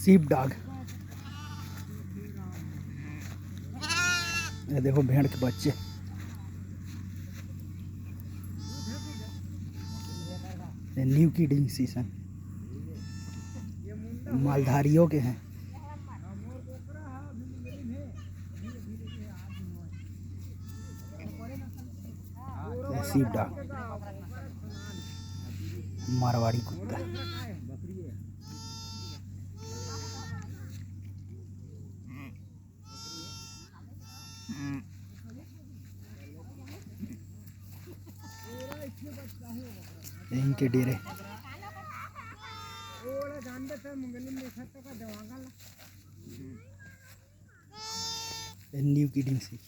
सीप डॉग। ये देखो भेड़ के बच्चे। न्यू कीडिंग सीजन मालधारियों के हैं। सीप डॉग मारवाड़ी कुत्ता। यहीं के डेरे। न्यू कीडिंग सी।